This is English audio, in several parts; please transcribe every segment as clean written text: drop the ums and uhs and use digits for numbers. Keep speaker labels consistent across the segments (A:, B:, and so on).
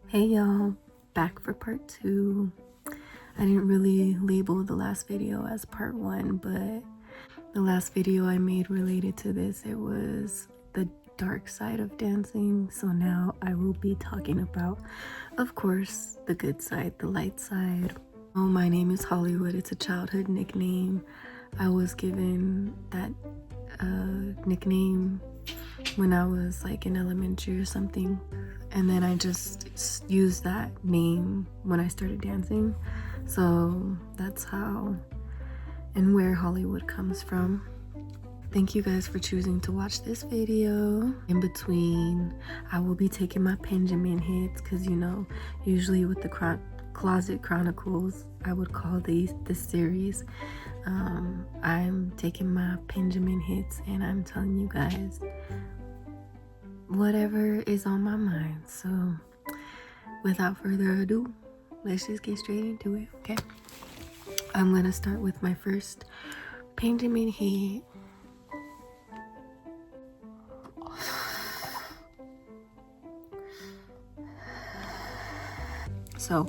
A: Hey y'all, back for part 2. I didn't really label the last video as part 1, but the last video I made related to this, it was the dark side of dancing. So now I will be talking about, of course, the good side, the light side. Oh, my name is Hollywood. It's a childhood nickname. I was given that nickname when I was like in elementary or something, and then I just used that name when I started dancing. So that's how and where Hollywood comes from. Thank you guys for choosing to watch this video. In between, I will be taking my Benjamin hits, because you know, usually with the Closet Chronicles, I would call this series. I'm taking my Benjamin hits and I'm telling you guys whatever is on my mind. So without further ado, let's just get straight into it, okay? I'm gonna start with my first Benjamin hit. So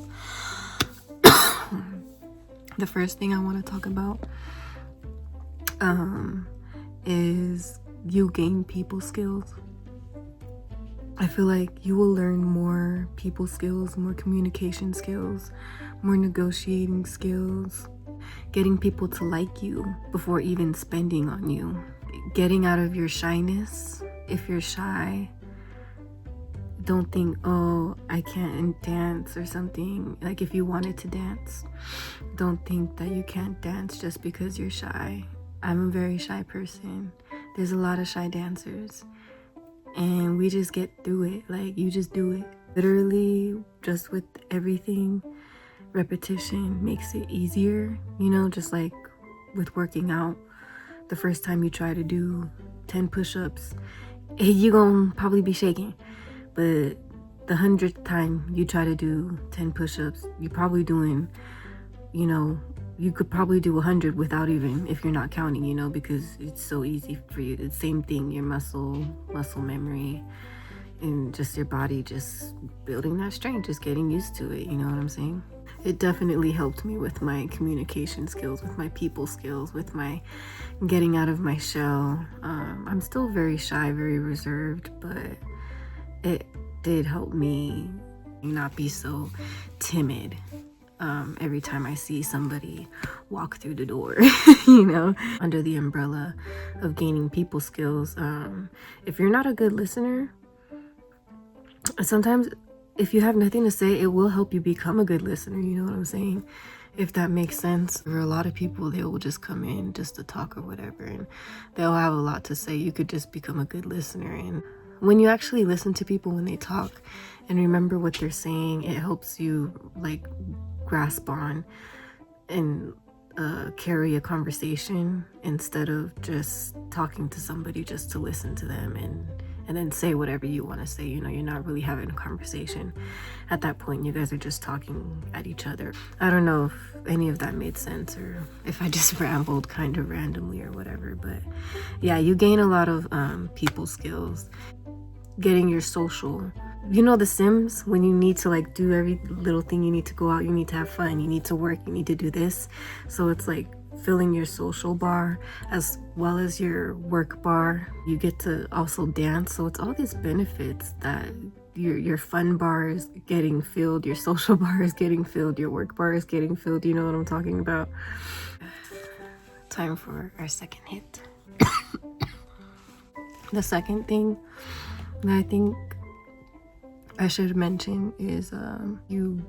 A: the first thing I want to talk about is you gain people skills. I feel like you will learn more people skills, more communication skills, more negotiating skills, getting people to like you before even spending on you, getting out of your shyness. If you're shy, don't think, oh, I can't dance or something. Like, if you wanted to dance, don't think that you can't dance just because you're shy. I'm a very shy person. There's a lot of shy dancers, and we just get through it. Like, you just do it. Literally, just with everything, repetition makes it easier. You know, just like with working out, the first time you try to do 10 push-ups, you gonna probably be shaking. But the 100th time you try to do 10 push-ups, you're probably doing, you know, you could probably do 100 without even, if you're not counting, you know, because it's so easy for you. It's the same thing, your muscle memory, and just your body just building that strength, just getting used to it, you know what I'm saying? It definitely helped me with my communication skills, with my people skills, with my getting out of my shell. I'm still very shy, very reserved, but it did help me not be so timid every time I see somebody walk through the door, you know, under the umbrella of gaining people skills. If you're not a good listener, sometimes if you have nothing to say, it will help you become a good listener, you know what I'm saying? If that makes sense. There are a lot of people, they will just come in just to talk or whatever, and they'll have a lot to say. You could just become a good listener, and when you actually listen to people when they talk and remember what they're saying, it helps you like grasp on and carry a conversation instead of just talking to somebody just to listen to them and then say whatever you want to say. You know, you're not really having a conversation at that point. You guys are just talking at each other. I don't know if any of that made sense or if I just rambled kind of randomly or whatever, but yeah, you gain a lot of people skills. Getting your social, you know, the Sims, when you need to like do every little thing, you need to go out, you need to have fun, you need to work, you need to do this. So it's like filling your social bar as well as your work bar. You get to also dance, so it's all these benefits that your fun bar is getting filled, your social bar is getting filled, your work bar is getting filled. You know what I'm talking about? Time for our second hit. The second thing that I think I should mention is you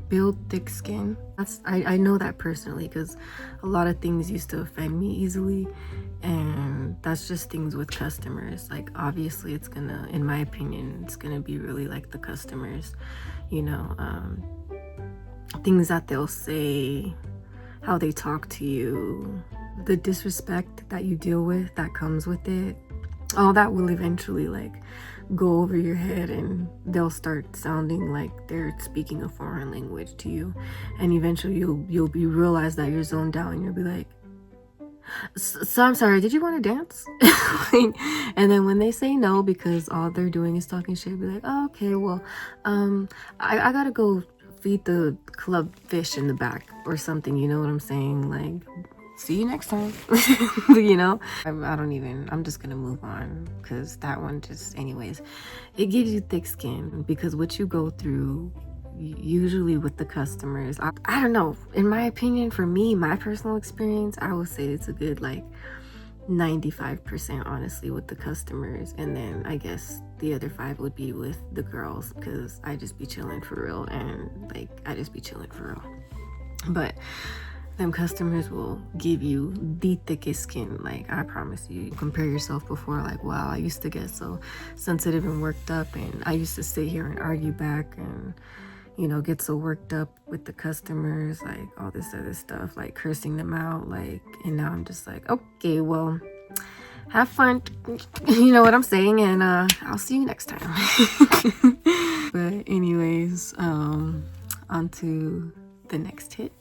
A: build thick skin. I know that personally, because a lot of things used to offend me easily, and that's just things with customers. Like, obviously it's gonna, in my opinion, it's gonna be really like the customers, you know, things that they'll say, how they talk to you, the disrespect that you deal with that comes with it. All that will eventually like go over your head, and they'll start sounding like they're speaking a foreign language to you, and eventually you'll realize that you're zoned out, and you'll be like, So I'm sorry, did you want to dance? Like, and then when they say no because all they're doing is talking shit, be like, oh, okay, well, I gotta go feed the club fish in the back or something, you know what I'm saying? Like, see you next time. You know, I'm just gonna move on because that one just, anyways, it gives you thick skin because what you go through usually with the customers, I don't know, in my opinion, for me, my personal experience, I would say it's a good like 95% honestly with the customers, and then I guess the other 5 would be with the girls because I just be chilling for real, and like I just be chilling for real. But them customers will give you the thickest skin, like I promise you. Compare yourself before, like, wow, I used to get so sensitive and worked up, and I used to sit here and argue back and, you know, get so worked up with the customers, like all this other stuff, like cursing them out, like, and now I'm just like, okay, well, have fun, you know what I'm saying, and I'll see you next time. But anyways, on to the next hit.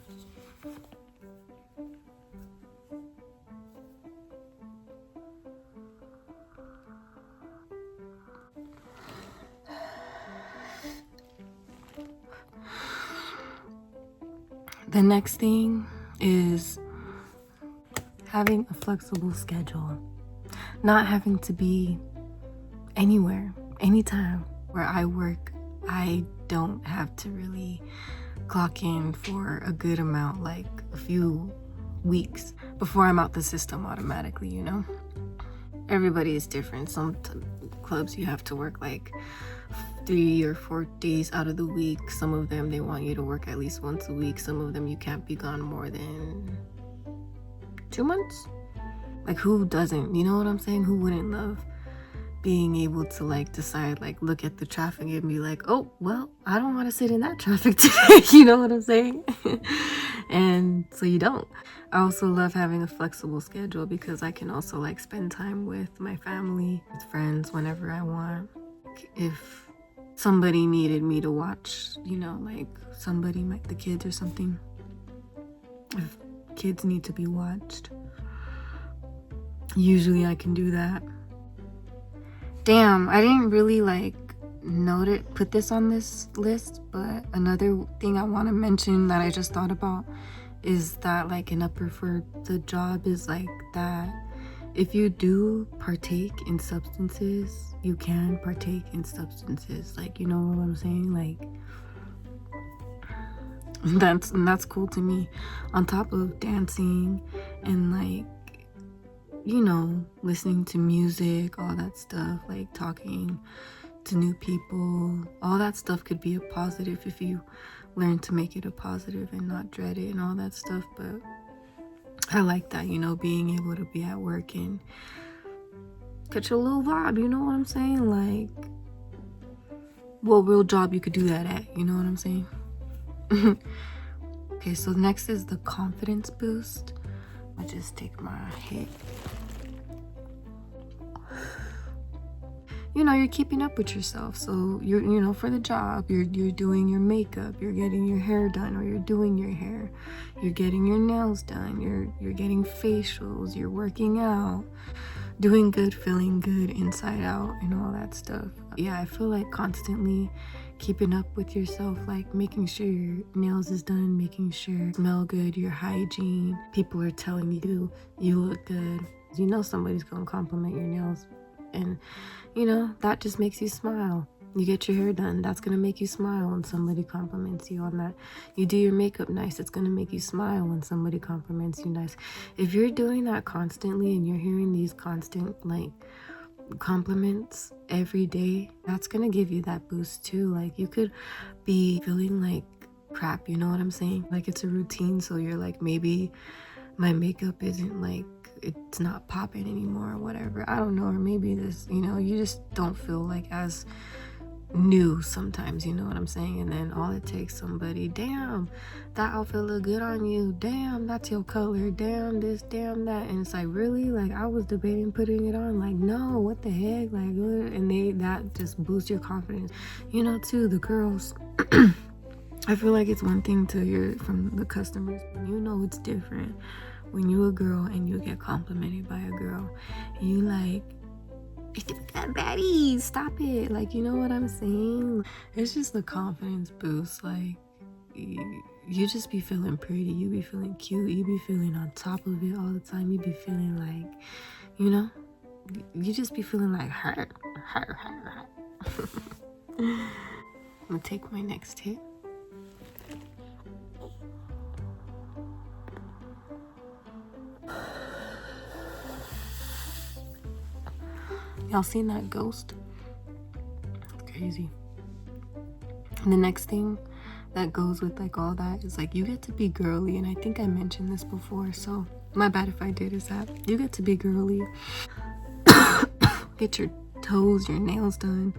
A: The next thing is having a flexible schedule, not having to be anywhere, anytime. Where I work, I don't have to really clock in for a good amount, like a few weeks before I'm out the system automatically, you know? Everybody is different. Some clubs you have to work like 3 or 4 days out of the week. Some of them, they want you to work at least once a week. Some of them, you can't be gone more than 2 months. Like, who doesn't? You know what I'm saying? Who wouldn't love being able to like decide, like look at the traffic and be like, oh, well, I don't want to sit in that traffic today. You know what I'm saying? And so you don't. I also love having a flexible schedule because I can also like spend time with my family, with friends whenever I want. If somebody needed me to watch, you know, like somebody, like the kids or something, if kids need to be watched, usually I can do that. Damn, I didn't really like put this on this list, but another thing I want to mention that I just thought about is that like an upper for the job is like that if you do partake in substances, you can partake in substances, like, you know what I'm saying? Like, that's cool to me, on top of dancing and like, you know, listening to music, all that stuff, like talking to new people, all that stuff could be a positive if you learn to make it a positive and not dread it and all that stuff. But I like that, you know, being able to be at work and catch a little vibe, you know what I'm saying? Like, what real job you could do that at, you know what I'm saying? Okay, so next is the confidence boost. I'll just take my hit. You know, you're keeping up with yourself. So you're, you know, for the job, you're doing your makeup, you're getting your hair done, or you're doing your hair, you're getting your nails done, you're getting facials, you're working out, doing good, feeling good inside out, and all that stuff. Yeah, I feel like constantly keeping up with yourself, like making sure your nails is done, making sure you smell good, your hygiene, people are telling you you look good. You know somebody's gonna compliment your nails, and you know, that just makes you smile. You get your hair done, that's gonna make you smile when somebody compliments you on that. You do your makeup nice, it's gonna make you smile when somebody compliments you nice. If you're doing that constantly and you're hearing these constant like compliments every day, that's gonna give you that boost too. Like, you could be feeling like crap, you know what I'm saying? Like, it's a routine, so you're like, maybe my makeup isn't like, it's not popping anymore or whatever, I don't know, or maybe this, you know, you just don't feel like as new sometimes, you know what I'm saying? And then all it takes somebody, damn, that outfit look good on you, damn, that's your color, damn this, damn that, and it's like, really? Like, I was debating putting it on, like, no, what the heck, like, what? And that just boosts your confidence, you know, too, the girls. I feel like it's one thing to hear from the customers, you know, it's different when you a girl and you get complimented by a girl, and you like, Betty, stop it. Like, you know what I'm saying? It's just the confidence boost. Like, you just be feeling pretty. You be feeling cute. You be feeling on top of it all the time. You be feeling like, you know, you just be feeling like her. I'm gonna take my next hit. Y'all seen that ghost? It's crazy. And the next thing that goes with like all that is like you get to be girly, and I think I mentioned this before, so my bad if I did, is that you get to be girly. Get your toes, your nails done.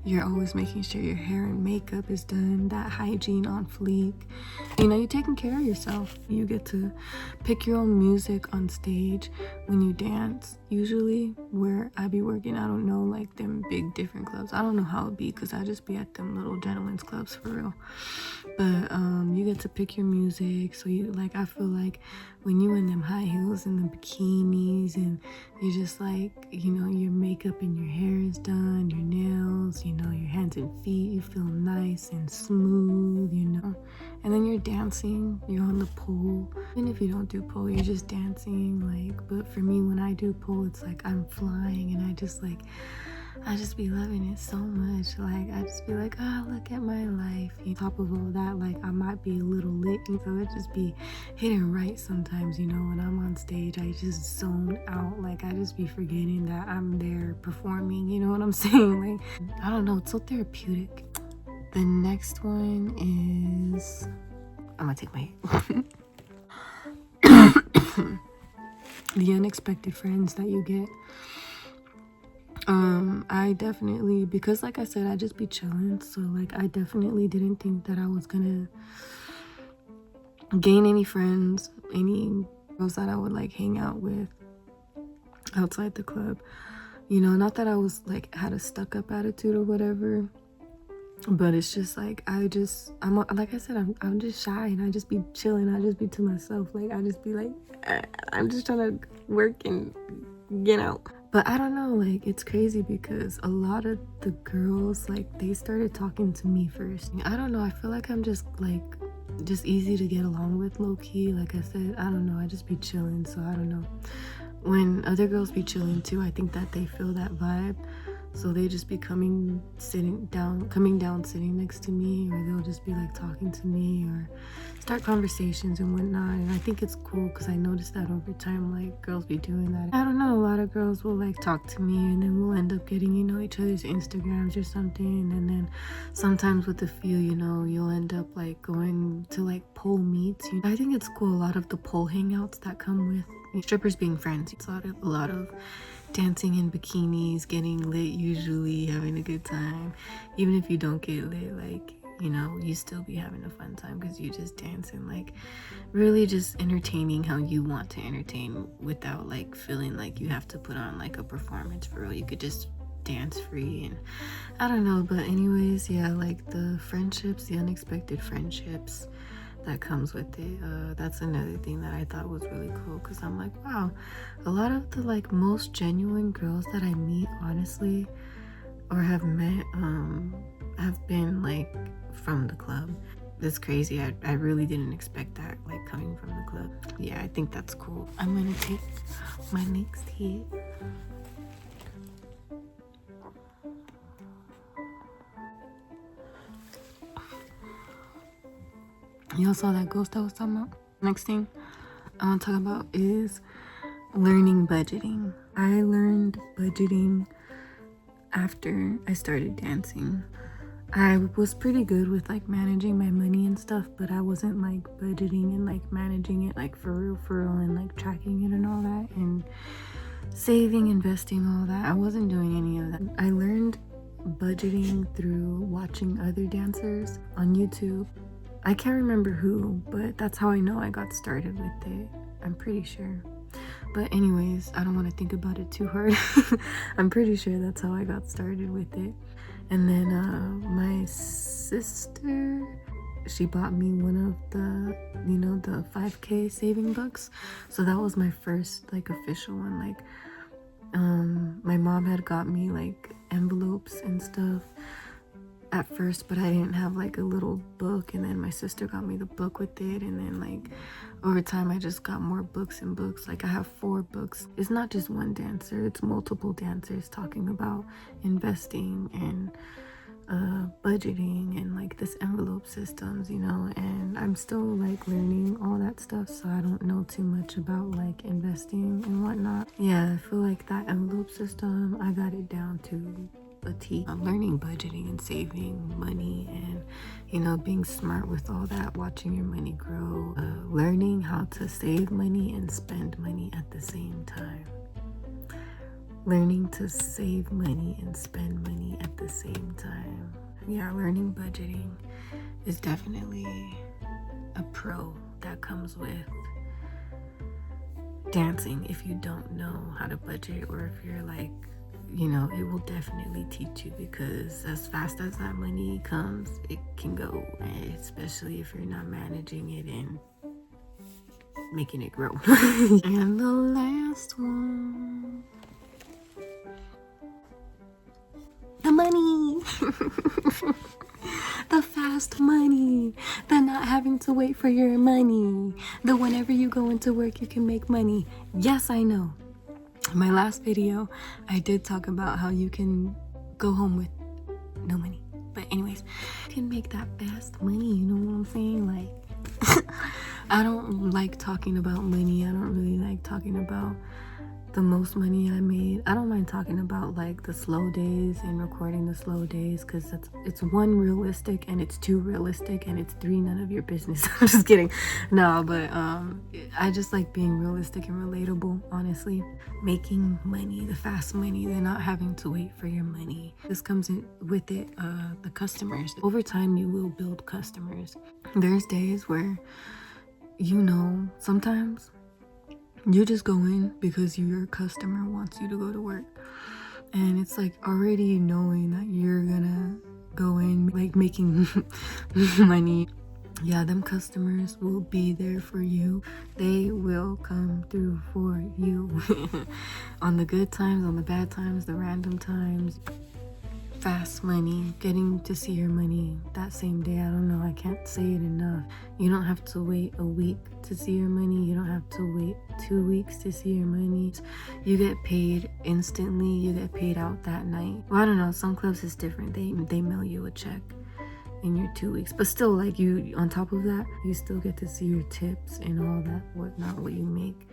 A: You're always making sure your hair and makeup is done, that hygiene on fleek. You know, you're taking care of yourself. You get to pick your own music on stage when you dance. Usually where I be working, I don't know, like them big different clubs. I don't know how it be, because I just be at them little gentlemen's clubs for real. But you get to pick your music. So you like, I feel like when you in them high heels and the bikinis, and you just like, you know, your makeup and your hair is done, your nails, you know, your hands and feet, you feel nice and smooth, you know. And then you're dancing, you're on the pole. Even if you don't do pole, you're just dancing. Like, but for me, when I do pole, it's like I'm flying, and I just be loving it so much. Like, I just be like, oh, look at my life. On top of all that, like, I might be a little lit, so it just be hitting right sometimes, you know. When I'm on stage, I just zone out. Like, I just be forgetting that I'm there performing, you know what I'm saying? Like, I don't know, it's so therapeutic. The next one is, I'm gonna take my the unexpected friends that you get. I definitely, because like I said, I just be chilling, so like I definitely didn't think that I was gonna gain any friends, any girls that I would like hang out with outside the club. You know, not that I was like had a stuck up attitude or whatever, but it's just like I'm like I said, I'm just shy, and I just be chilling. I just be to myself. Like, I just be like, I'm just trying to work and get out. But I don't know, like, it's crazy because a lot of the girls, like, they started talking to me first. I don't know, I feel like I'm just like just easy to get along with, low-key. Like I said, I don't know, I just be chilling, so I don't know. When other girls be chilling too, I think that they feel that vibe, so they just be coming down sitting next to me, or they'll just be like talking to me or start conversations and whatnot. And I think it's cool because I noticed that over time, like, girls be doing that. I don't know, a lot of girls will like talk to me, and then we'll end up getting, you know, each other's Instagrams or something. And then sometimes with a few, you know, you'll end up like going to like pole meets. I think it's cool, a lot of the pole hangouts that come with strippers being friends. It's a lot of dancing in bikinis, getting lit, usually having a good time. Even if you don't get lit, like, you know, you still be having a fun time because you just dancing, like really just entertaining how you want to entertain without like feeling like you have to put on like a performance for real. You could just dance free, and I don't know. But anyways, yeah, like the friendships, the unexpected friendships that comes with it, that's another thing that I thought was really cool, because I'm like, wow, a lot of the like most genuine girls that I meet, honestly, or have met, have been like from the club. That's crazy. I really didn't expect that, like, coming from the club. Yeah, I think that's cool. I'm gonna take my next hit. Y'all saw that ghost I was talking about? Next thing I want to talk about is learning budgeting. I learned budgeting after I started dancing. I was pretty good with like managing my money and stuff, but I wasn't like budgeting and like managing it like for real, and like tracking it and all that, and saving, investing, all that. I wasn't doing any of that. I learned budgeting through watching other dancers on YouTube. I can't remember who, but that's how I know I got started with it. I'm pretty sure. But anyways, I don't want to think about it too hard. I'm pretty sure that's how I got started with it. And then my sister, she bought me one of the, the 5K saving books. So that was my first like official one. Like my mom had got me like envelopes and stuff at first, but I didn't have like a little book, and then my sister got me the book with it, and then like over time I just got more books and books. Like I have 4 books. It's not just one dancer, it's multiple dancers talking about investing and budgeting and like this envelope systems, and I'm still like learning all that stuff, so I don't know too much about like investing and whatnot. Yeah, I feel like that envelope system, I got it down to a T. I'm learning budgeting and saving money and being smart with all that, watching your money grow, learning how to save money and spend money at the same time. Learning to save money and spend money at the same time. Yeah, learning budgeting is definitely a pro that comes with dancing. If you don't know how to budget, or if you're like, it will definitely teach you, because as fast as that money comes, it can go, especially if you're not managing it and making it grow. And the last one, the money. The fast money, the not having to wait for your money, the whenever you go into work you can make money. Yes, I know. In my last video, I did talk about how you can go home with no money. But anyways, you can make that fast money, you know what I'm saying? Like, I don't like talking about money. I don't really like talking about the most money I made. I don't mind talking about like the slow days and recording the slow days, because it's 1, realistic, and it's 2, realistic, and it's 3, none of your business. I'm just kidding. No, but I just like being realistic and relatable, honestly. Making money, the fast money, the not having to wait for your money. This comes in with it, the customers. Over time you will build customers. There's days where sometimes you just go in because your customer wants you to go to work, and it's like already knowing that you're gonna go in like making money. Yeah, them customers will be there for you. They will come through for you on the good times, on the bad times, the random times. Fast money, getting to see your money that same day. I don't know, I can't say it enough. You don't have to wait a week to see your money. You don't have to wait 2 weeks to see your money. You get paid instantly. You get paid out that night. Well, I don't know, some clubs is different. They mail you a check in your 2 weeks, but still, like, you, on top of that, you still get to see your tips and all that whatnot, what you make.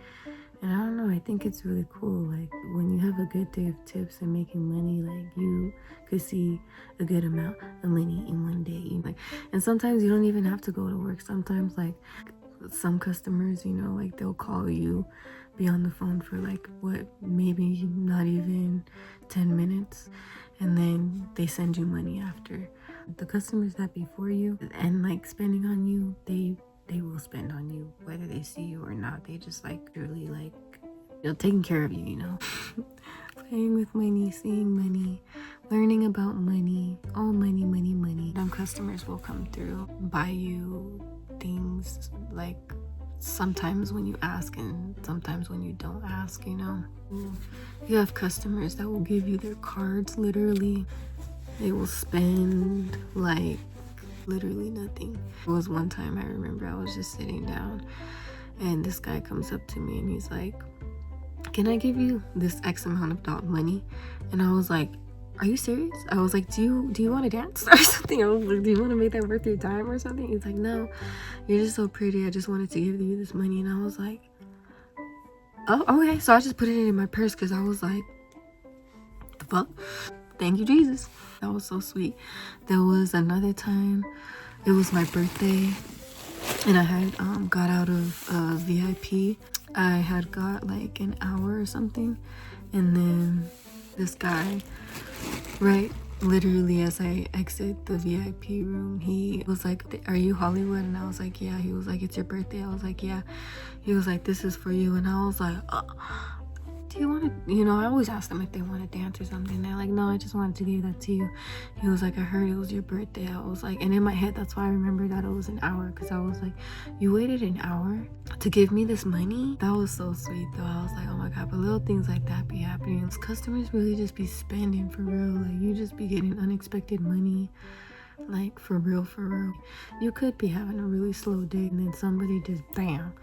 A: And I don't know, I think it's really cool. Like, when you have a good day of tips and making money, like, you could see a good amount of money in one day. Like, and sometimes you don't even have to go to work. Sometimes, like, some customers, like, they'll call you, be on the phone for like maybe not even 10 minutes, and then they send you money after. The customers that before you and like spending on you, they will spend on you whether they see you or not. They just like really like taking care of you, playing with money, seeing money, learning about money, all money. Them customers will come through, buy you things, like sometimes when you ask and sometimes when you don't ask. You have customers that will give you their cards. Literally, they will spend like literally nothing. It was one time, I remember, I was just sitting down and this guy comes up to me and he's like, can I give you this X amount of money? And I was like, are you serious? I was like, do you want to dance or something? I was like, do you want to make that worth your time or something? He's like, no, you're just so pretty, I just wanted to give you this money. And I was like, oh, okay. So I just put it in my purse because I was like, the fuck? Thank you, Jesus. That was so sweet. There was another time, it was my birthday, and I had got out of VIP. I had got like an hour or something, and then this guy, right, literally as I exit the VIP room, he was like, are you Hollywood? And I was like, yeah. He was like, it's your birthday? I was like, yeah. He was like, this is for you. And I was like, do you want to, you know, I always ask them if they want to dance or something. They're like, no, I just wanted to give that to you. He was like, I heard it was your birthday. I was like, and in my head, that's why I remember that it was an hour, because I was like, you waited an hour to give me this money? That was so sweet though. I was like, oh my God, but little things like that be happening. Customers really just be spending for real. Like, you just be getting unexpected money. Like, for real, for real. You could be having a really slow day and then somebody just bam.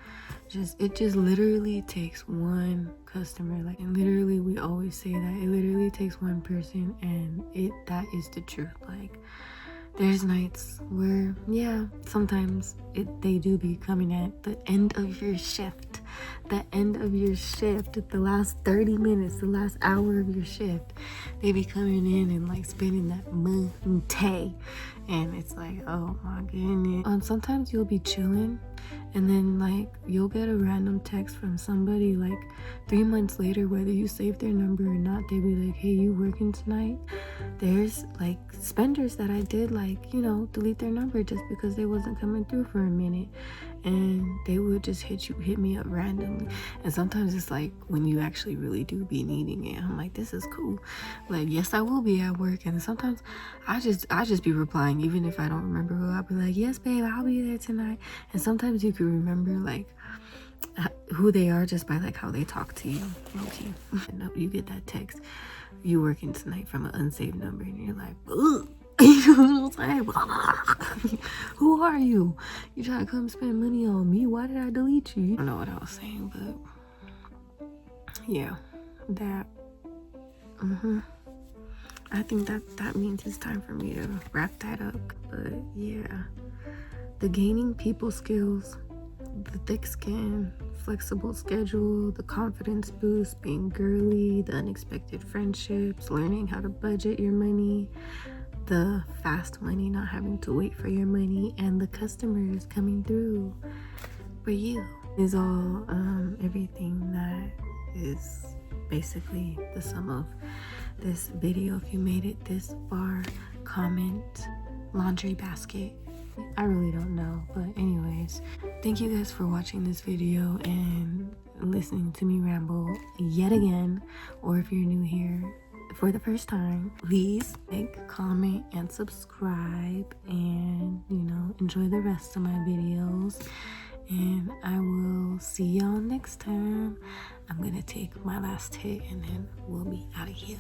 A: It just literally takes one customer. Like, and literally we always say that it literally takes one person, and that is the truth. Like, there's nights where, yeah, sometimes they do be coming at the end of your shift. The end of your shift, at the last 30 minutes, the last hour of your shift, they be coming in and like spending that money, and it's like, oh my goodness. Sometimes you'll be chilling, and then like you'll get a random text from somebody like 3 months later, whether you saved their number or not. They be like, hey, you working tonight? There's like spenders that I did, like, you know, delete their number just because they wasn't coming through for a minute, and they would just hit me up randomly. And sometimes it's like when you actually really do be needing it, I'm like, this is cool. Like, yes, I will be at work. And sometimes I just be replying, even if I don't remember who. I'll be like, yes, babe, I'll be there tonight. And sometimes you can remember like who they are just by like how they talk to you. Okay. And you get that text, you working tonight, from an unsaved number, and you're like, ugh. You know what I'm saying? Who are you? You try to come spend money on me? Why did I delete you? I don't know what I was saying, but yeah, that I think that means it's time for me to wrap that up. But yeah, the gaining people skills, the thick skin, flexible schedule, the confidence boost, being girly, the unexpected friendships, learning how to budget your money, the fast money, not having to wait for your money, and the customers coming through for you is all everything that is basically the sum of this video. If you made it this far, comment laundry basket. I really don't know, but anyways, thank you guys for watching this video and listening to me ramble yet again. Or if you're new here for the first time, please like, comment, and subscribe, and you know, enjoy the rest of my videos. And I will see y'all next time. I'm gonna take my last hit and then we'll be out of here.